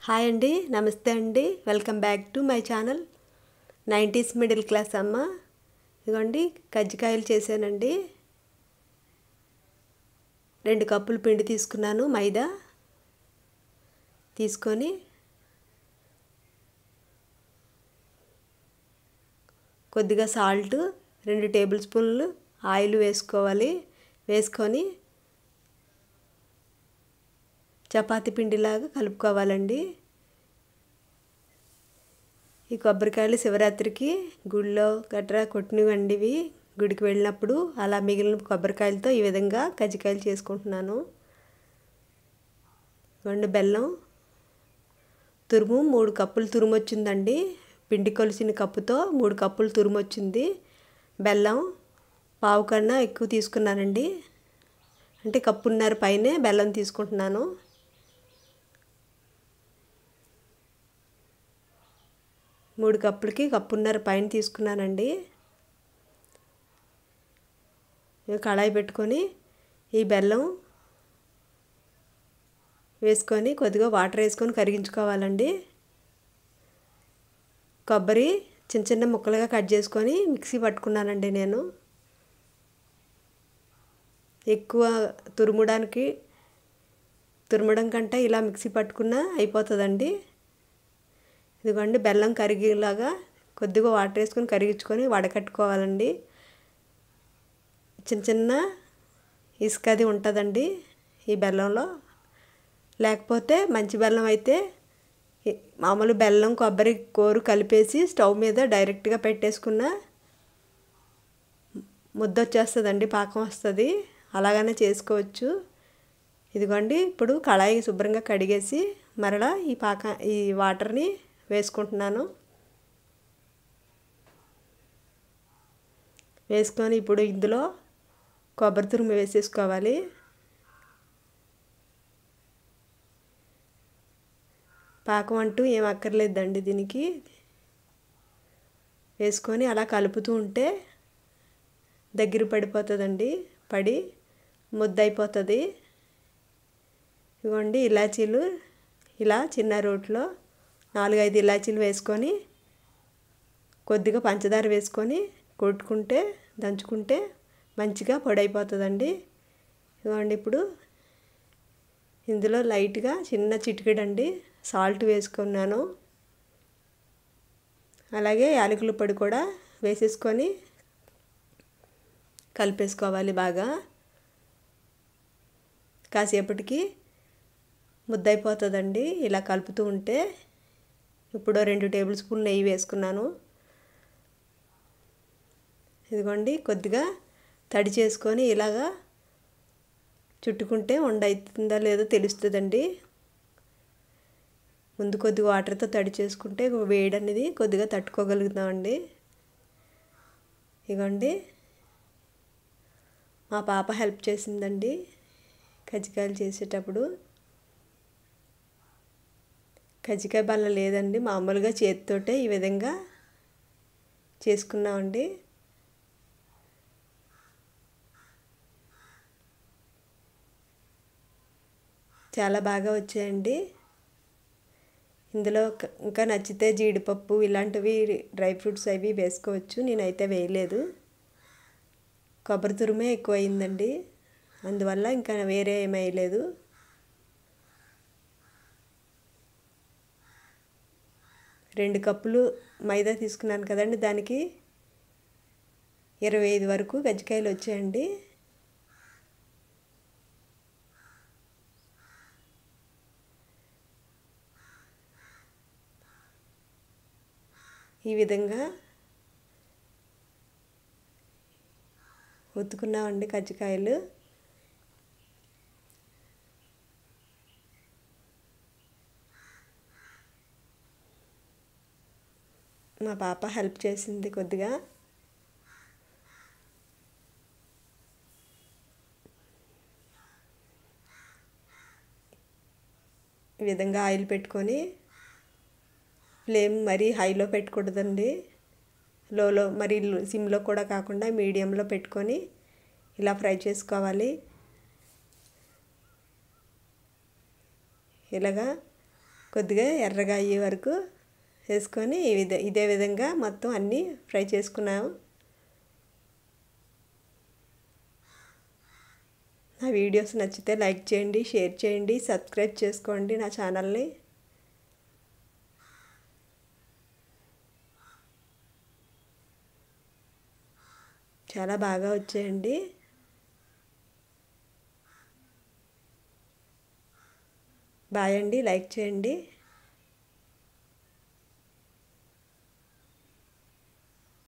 Hi అండి, నమస్తే అండి. Welcome back to my channel 90s middle class అమ్మ. ఇదిగోండి కజ్జికాయలు చేశానండి. 2 కప్పులు పిండి తీసుకున్నాను, మైదా తీసుకొని కొద్దిగా సాల్ట్, 2 టేబుల్ స్పూన్లు ఆయిల్ వేసుకోవాలి. వేసుకొని చపాతీ పిండిలాగా కలుపుకోవాలండి. ఈ కొబ్బరికాయలు శివరాత్రికి గుడిలో గట్రా కొట్టినవండి. ఇవి గుడికి వెళ్ళినప్పుడు అలా మిగిలిన కొబ్బరికాయలతో ఈ విధంగా కజ్జికాయలు చేసుకుంటున్నాను. 2 బెల్లం తురుము, 3 కప్పులు తురుము వచ్చిందండి. పిండి కొలిసిన కప్పుతో 3 కప్పులు తురుము వచ్చింది. బెల్లం పావు కన్నా ఎక్కువ తీసుకున్నానండి, అంటే కప్పున్నర పైనే బెల్లం తీసుకుంటున్నాను. మూడు కప్పులకి కప్పున్నర పైన తీసుకున్నానండి. కళాయి పెట్టుకొని ఈ బెల్లం వేసుకొని కొద్దిగా వాటర్ వేసుకొని కరిగించుకోవాలండి. కొబ్బరి చిన్న చిన్న ముక్కలుగా కట్ చేసుకొని మిక్సీ పట్టుకున్నానండి. నేను ఎక్కువ తురమడం కంటే ఇలా మిక్సీ పట్టుకున్నా అయిపోతుందండి. ఇదిగోండి బెల్లం కరిగేలాగా కొద్దిగా వాటర్ వేసుకొని కరిగించుకొని వడకట్టుకోవాలండి. చిన్న చిన్న ఇసుక అది ఉంటుందండి ఈ బెల్లంలో. లేకపోతే మంచి బెల్లం అయితే మామూలు బెల్లం కొబ్బరి కోరు కలిపేసి స్టవ్ మీద డైరెక్ట్గా పెట్టేసుకున్న ముద్ద వచ్చేస్తుందండి, పాకం వస్తుంది. అలాగనే చేసుకోవచ్చు. ఇదిగోండి ఇప్పుడు కళాయి శుభ్రంగా కడిగేసి మరలా ఈ వాటర్ని వేసుకుంటున్నాను. వేసుకొని ఇప్పుడు ఇందులో కొబ్బరి తురుము వేసేసుకోవాలి. పాకం అంటూ ఏం అక్కర్లేదండి దీనికి. వేసుకొని అలా కలుపుతూ ఉంటే దగ్గర పడిపోతుందండి, పడి ముద్ద అయిపోతుంది. ఇదిగోండి ఇలాచీలు ఇలా చిన్న రోట్లో 4-5 ఇలాచీలు వేసుకొని కొద్దిగా పంచదార వేసుకొని కొట్టుకుంటే దంచుకుంటే మంచిగా పొడి అయిపోతుందండి. ఇదిగోండి ఇప్పుడు ఇందులో లైట్గా చిన్న చిటికెడండి సాల్ట్ వేసుకున్నాను. అలాగే యాలకుల పొడి కూడా వేసేసుకొని కలిపేసుకోవాలి బాగా. కాసేపటికి ముద్ద అయిపోతుందండి ఇలా కలుపుతూ ఉంటే. ఇప్పుడు 2 టేబుల్ స్పూన్ నెయ్యి వేసుకున్నాను. ఇదిగోండి కొద్దిగా తడి చేసుకొని ఇలాగా చుట్టుకుంటే ఉండ అవుతుందా లేదో తెలుస్తుందండి. ముందు కొద్దిగా వాటర్తో తడి చేసుకుంటే వేడి అనేది కొద్దిగా తట్టుకోగలుగుతామండి. ఇదిగోండి మా పాప హెల్ప్ చేసిందండి కజ్జికాయలు చేసేటప్పుడు. కజ్జికాయ బల్ల లేదండి, మామూలుగా చేతితోటే ఈ విధంగా చేసుకున్నామండి. చాలా బాగా వచ్చాయండి. ఇందులో ఇంకా నచ్చితే జీడిపప్పు ఇలాంటివి డ్రై ఫ్రూట్స్ అవి వేసుకోవచ్చు. నేనైతే వేయలేదు, కొబ్బరి తురుమే ఎక్కువ అయిందండి, అందువల్ల ఇంకా వేరే ఏమీ వేయలేదు. రెండు కప్పులు మైదా తీసుకున్నాను కదండి, దానికి 25 వరకు కజ్జికాయలు వచ్చాయండి. ఈ విధంగా ఒత్తుకున్నామండి కజ్జికాయలు. మా పాప హెల్ప్ చేసింది కొద్దిగా. ఈ విధంగా ఆయిల్ పెట్టుకొని ఫ్లేమ్ మరీ హైలో పెట్టకూడదండి, లోలో మరి సిమ్లో కూడా కాకుండా మీడియంలో పెట్టుకొని ఇలా ఫ్రై చేసుకోవాలి. ఇలాగా కొద్దిగా ఎర్రగా అయ్యే వరకు వేసుకొని ఇదే విధంగా మొత్తం అన్నీ ఫ్రై చేసుకున్నాము. నా వీడియోస్ నచ్చితే లైక్ చేయండి, షేర్ చేయండి, సబ్స్క్రైబ్ చేసుకోండి నా ఛానల్ని. చాలా బాగా వచ్చాయండి. బాయ్ అండి, లైక్ చేయండి.